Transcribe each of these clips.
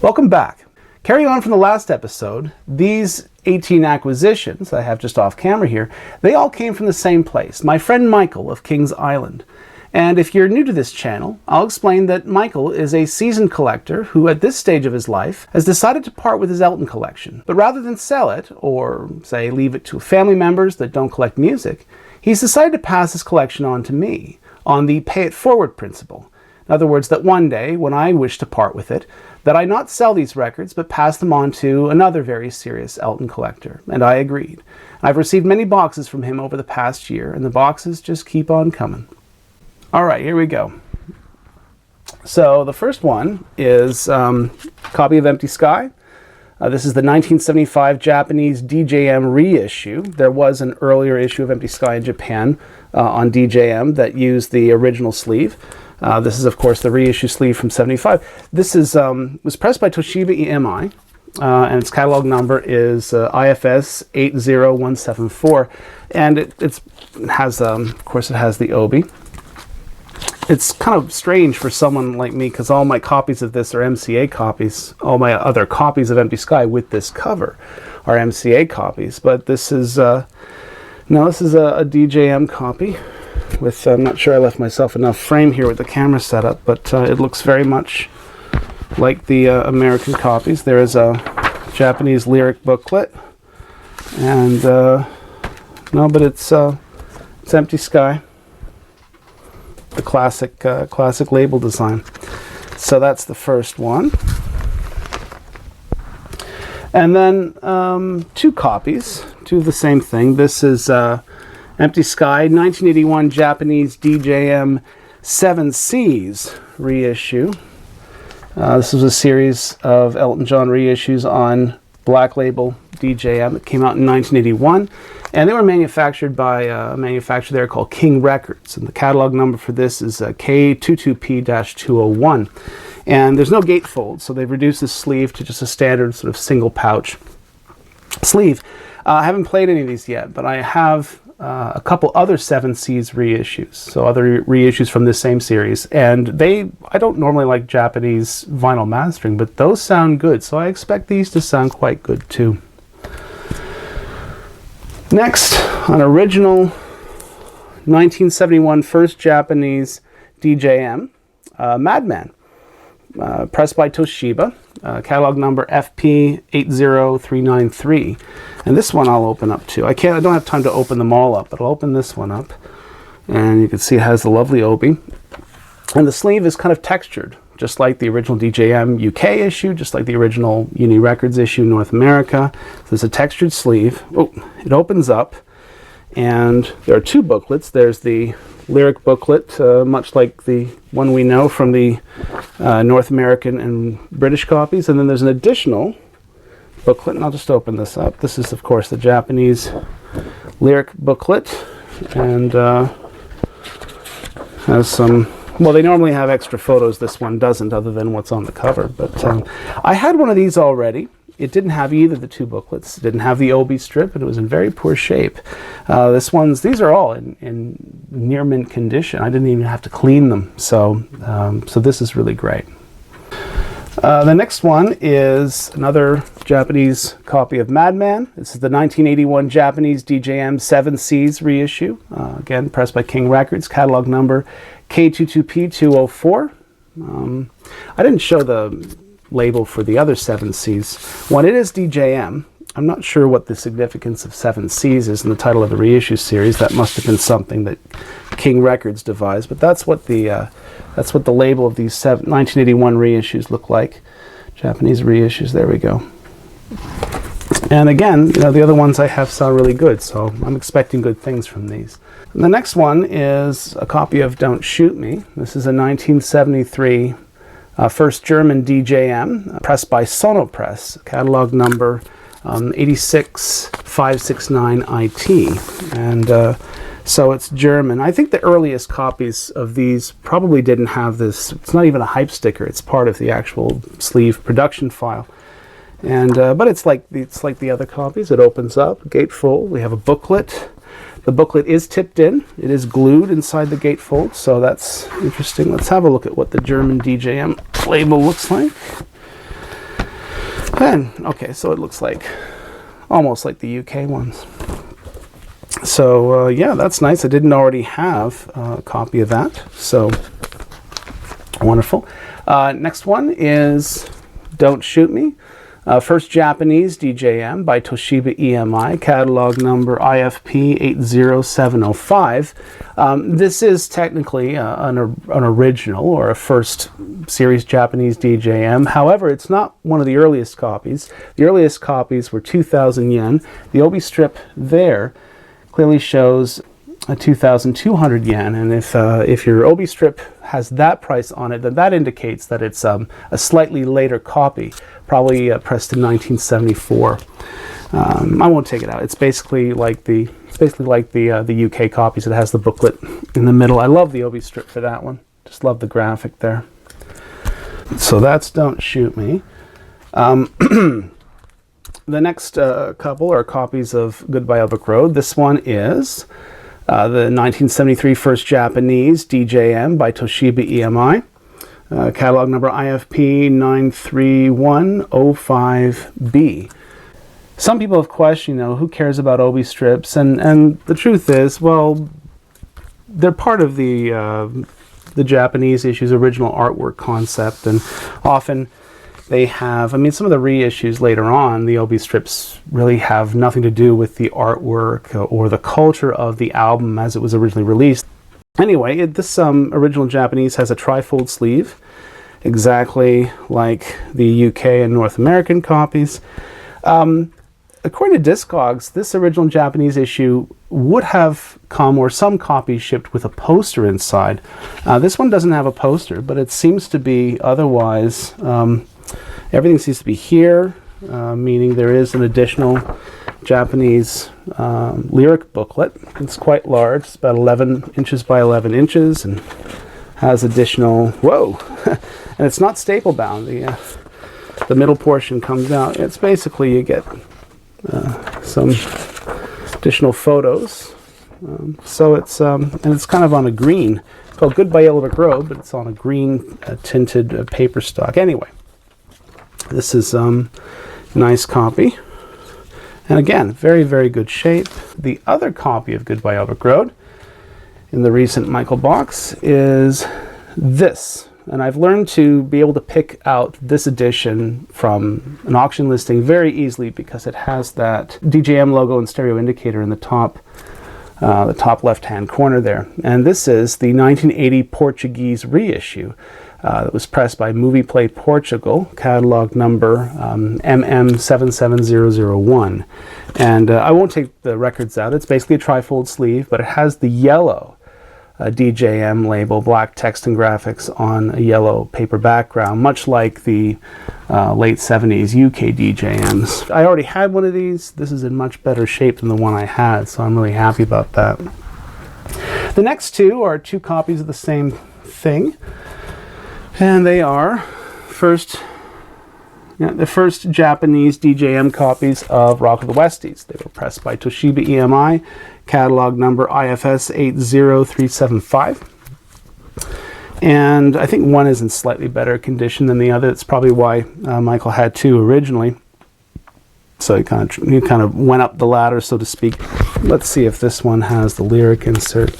Welcome back. Carrying on from the last episode, these 18 acquisitions I have just off camera here, they all came from the same place, my friend Michael of Kings Island. And if you're new to this channel, I'll explain that Michael is a seasoned collector who at this stage of his life has decided to part with his Elton collection. But rather than sell it, or say leave it to family members that don't collect music, he's decided to pass his collection on to me on the pay it forward principle. In other words, that one day, when I wish to part with it, that I not sell these records, but pass them on to another very serious Elton collector. And I agreed. I've received many boxes from him over the past year, and the boxes just keep on coming. All right, here we go. So the first one is a copy of Empty Sky. This is the 1975 Japanese DJM reissue. There was an earlier issue of Empty Sky in Japan on DJM that used the original sleeve. This is, of course, the reissue sleeve from '75. This is was pressed by Toshiba EMI, and its catalog number is IFS 80174, and it has, of course, it has the obi. It's kind of strange for someone like me because all my copies of this are MCA copies. All my other copies of Empty Sky with this cover are MCA copies, but this is this is a DJM copy. With I'm not sure I left myself enough frame here with the camera setup, but it looks very much like the American copies. There is a Japanese lyric booklet, and but it's Empty Sky, the classic label design. So that's the first one, and then two copies, two of the same thing. This is Empty Sky, 1981 Japanese DJM 7 Seas reissue. This was a series of Elton John reissues on Black Label DJM. It came out in 1981, and they were manufactured by a manufacturer there called King Records. And the catalog number for this is K22P-201. And there's no gatefold, so they've reduced the sleeve to just a standard sort of single pouch sleeve. I haven't played any of these yet, but I have a couple other 7 Seas reissues, so other reissues from this same series, and I don't normally like Japanese vinyl mastering, but those sound good, so I expect these to sound quite good too. Next, an original 1971 first Japanese DJM, Madman, pressed by Toshiba, catalog number FP80393. And this one I'll open up too. I don't have time to open them all up, but I'll open this one up. And you can see it has the lovely obi. And the sleeve is kind of textured, just like the original DJM UK issue, just like the original Uni Records issue North America. So there's a textured sleeve. Oh, it opens up, and there are two booklets. There's the lyric booklet, much like the one we know from the North American and British copies, and then there's an additional booklet, and I'll just open this up. This is, of course, the Japanese lyric booklet, and has some, well, they normally have extra photos. This one doesn't, other than what's on the cover, but I had one of these already. It didn't have either of the two booklets. It didn't have the obi strip, and it was in very poor shape. These are all in near mint condition. I didn't even have to clean them, so this is really great. The next one is another Japanese copy of Madman. This is the 1981 Japanese DJM 7 Seas reissue, again pressed by King Records, catalog number K22P204. I didn't show the label for the other 7 Seas one. It is DJM. I'm not sure what the significance of 7 Seas is in the title of the reissue series. That must have been something that King Records devised, but that's what the label of these 1981 reissues look like. Japanese reissues. There we go. And again, the other ones I have sound really good, so I'm expecting good things from these. And the next one is a copy of Don't Shoot Me. This is a 1973 first German DJM, pressed by Sonopress, catalog number 86569IT, and so it's German. I think the earliest copies of these probably didn't have this. It's not even a hype sticker. It's part of the actual sleeve production file, and but it's like the other copies. It opens up, gatefold. We have a booklet. The booklet is tipped in. It is glued inside the gatefold, so that's interesting. Let's have a look at what the German DJM label looks like. And, okay, so it looks like almost like the UK ones. So, yeah, that's nice. I didn't already have a copy of that, so wonderful. Next one is Don't Shoot Me. First Japanese DJM by Toshiba EMI, catalog number IFP 80705. This is technically an original or a first series Japanese DJM. However, it's not one of the earliest copies. The earliest copies were 2,000 yen. The obi strip there clearly shows 2,200 yen, and if your obi strip has that price on it, then that indicates that it's a slightly later copy, probably pressed in 1974. I won't take it out. It's basically like the UK copies. It has the booklet in the middle. I love the obi strip for that one. Just love the graphic there. So that's Don't Shoot Me. The next couple are copies of Goodbye Yellow Brick Road. this one is the 1973 first Japanese DJM by Toshiba EMI, catalog number IFP 93105B. Some people have questioned, who cares about obi strips, and the truth is, well, they're part of the Japanese issue's original artwork concept, and often they have, some of the reissues later on, the obi strips really have nothing to do with the artwork or the culture of the album as it was originally released. Anyway, this original Japanese has a trifold sleeve, exactly like the UK and North American copies. According to Discogs, this original Japanese issue would have come, or some copies shipped, with a poster inside. This one doesn't have a poster, but it seems to be otherwise. Everything seems to be here, meaning there is an additional Japanese lyric booklet. It's quite large. It's about 11 inches by 11 inches and has additional, and it's not staple bound. The middle portion comes out. It's basically, you get some additional photos. So it's, and it's kind of on a green. It's called Goodbye Yellow Brick Road, but it's on a green tinted paper stock. Anyway. This is nice copy, and again, very, very good shape. The other copy of Goodbye Yellow Brick Road in the recent Michael box is this, and I've learned to be able to pick out this edition from an auction listing very easily because it has that DJM logo and stereo indicator in the top left-hand corner there. And this is the 1980 Portuguese reissue. That was pressed by Movie Play Portugal, catalog number MM77001. And I won't take the records out. It's basically a trifold sleeve, but it has the yellow DJM label, black text and graphics on a yellow paper background, much like the late 70s UK DJMs. I already had one of these. This is in much better shape than the one I had, so I'm really happy about that. The next two are two copies of the same thing. And they are the first Japanese DJM copies of Rock of the Westies. They were pressed by Toshiba EMI, catalog number IFS 80375. And I think one is in slightly better condition than the other. That's probably why Michael had two originally. So he kind of went up the ladder, so to speak. Let's see if this one has the lyric insert.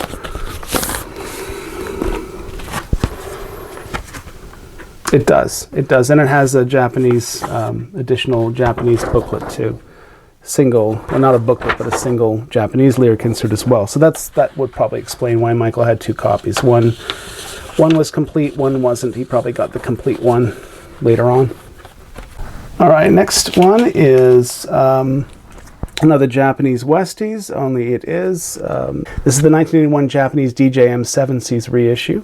It does, and it has a Japanese, additional Japanese booklet too. Single, well, not a booklet, but a single Japanese lyric insert as well. So that would probably explain why Michael had two copies. One was complete, one wasn't. He probably got the complete one later on. All right, next one is another Japanese Westies, only it is. This is the 1981 Japanese DJM 7Cs reissue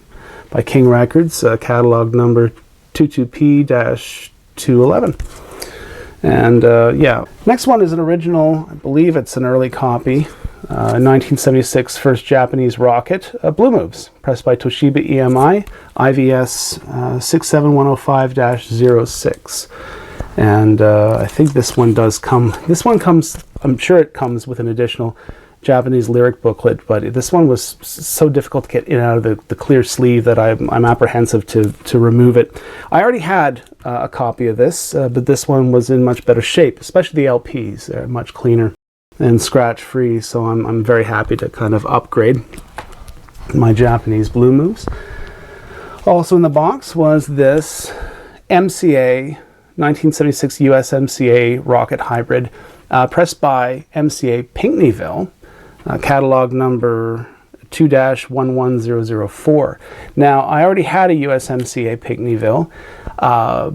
by King Records, catalog number 22P-211. And yeah, next one is an original, I believe it's an early copy, 1976 first Japanese rocket, Blue Moves, pressed by Toshiba EMI, IVS 67105-06. And I think this one does come, I'm sure it comes with an additional Japanese lyric booklet, but this one was so difficult to get in and out of the clear sleeve that I'm apprehensive to remove it. I already had a copy of this, but this one was in much better shape, especially the LPs. They're much cleaner and scratch-free, so I'm very happy to kind of upgrade my Japanese Blue moves. Also in the box was this MCA 1976 USMCA Rocket Hybrid, pressed by MCA Pinckneyville, catalog number 2-11004. Now, I already had a USMCA Pinckneyville.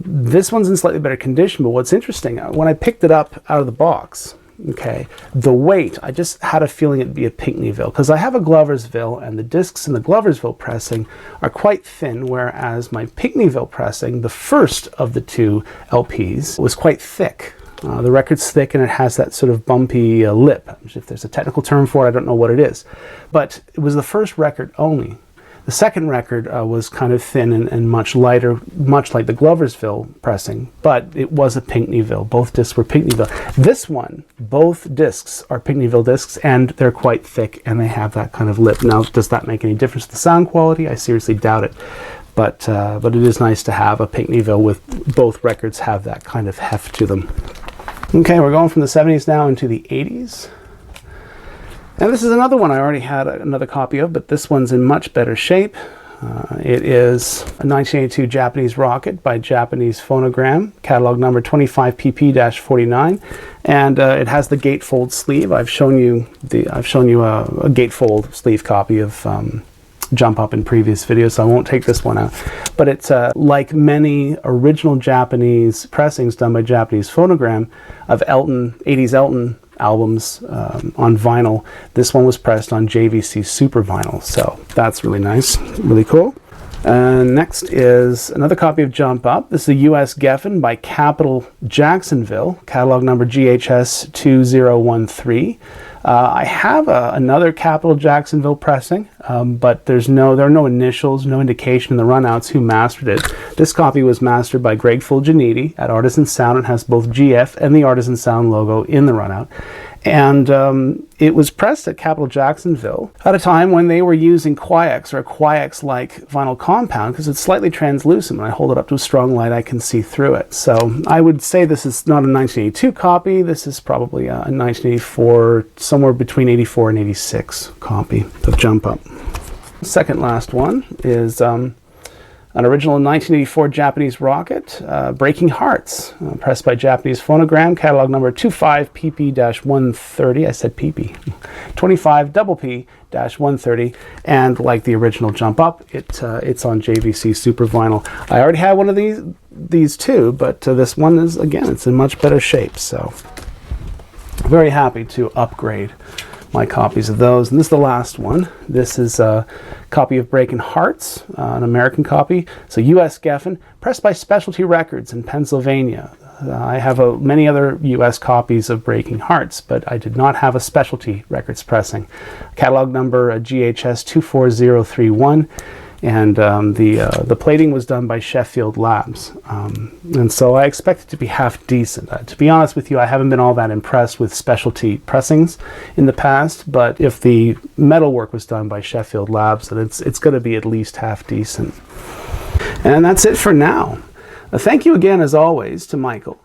This one's in slightly better condition, but what's interesting, when I picked it up out of the box, okay, the weight, I just had a feeling it'd be a Pinckneyville, because I have a Gloversville, and the discs in the Gloversville pressing are quite thin, whereas my Pinckneyville pressing, the first of the two LPs, was quite thick. The record's thick and it has that sort of bumpy lip. If there's a technical term for it, I don't know what it is. But it was the first record only. The second record was kind of thin and much lighter, much like the Gloversville pressing, but it was a Pinckneyville. Both discs were Pinckneyville. This one, both discs are Pinckneyville discs, and they're quite thick, and they have that kind of lip. Now, does that make any difference to the sound quality? I seriously doubt it. But it is nice to have a Pinckneyville with both records have that kind of heft to them. Okay, we're going from the 70s now into the 80s. And this is another one I already had another copy of, but this one's in much better shape. It is a 1982 Japanese Rocket by Japanese Phonogram, catalog number 25PP-49, and it has the gatefold sleeve. I've shown you a gatefold sleeve copy of Jump Up in previous videos, so I won't take this one out. But it's like many original Japanese pressings done by Japanese Phonogram of Elton, 80s Elton albums on vinyl. This one was pressed on JVC Super Vinyl, so that's really nice, really cool. Next is another copy of Jump Up. This is a US Geffen by Capital Jacksonville, catalog number GHS 2013. I have another Capital Jacksonville pressing, but there are no initials, no indication in the runouts who mastered it. This copy was mastered by Greg Fulginiti at Artisan Sound and has both GF and the Artisan Sound logo in the runout. And it was pressed at Capital Jacksonville at a time when they were using Quiax, or a Quiax-like vinyl compound, because it's slightly translucent. When I hold it up to a strong light, I can see through it. So I would say this is not a 1982 copy. This is probably a 1984, somewhere between 84 and 86 copy of Jump Up. Second last one is an original 1984 Japanese Rocket, Breaking Hearts, pressed by Japanese Phonogram, catalog number 25PP-130. I said PP. 25PP-130, and like the original Jump Up, it's on JVC Super Vinyl. I already had one of these two, but this one is, again, it's in much better shape. So very happy to upgrade my copies of those. And this is the last one. This is a copy of Breaking Hearts, an American copy. So US Geffen, pressed by Specialty Records in Pennsylvania. I have many other US copies of Breaking Hearts, but I did not have a Specialty Records pressing. Catalog number GHS 24031. And the plating was done by Sheffield Labs, and so I expect it to be half decent. To be honest with you, I haven't been all that impressed with specialty pressings in the past, but if the metal work was done by Sheffield Labs, then it's going to be at least half decent. And that's it for now. Thank you again, as always, to Michael.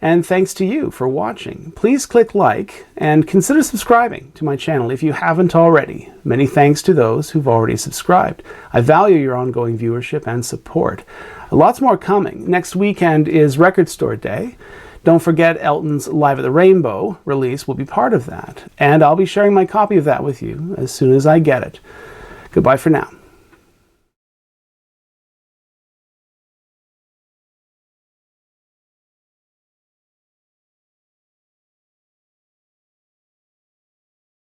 And thanks to you for watching. Please click like and consider subscribing to my channel if you haven't already. Many thanks to those who've already subscribed. I value your ongoing viewership and support. Lots more coming. Next weekend is Record Store Day. Don't forget Elton's Live at the Rainbow release will be part of that. And I'll be sharing my copy of that with you as soon as I get it. Goodbye for now.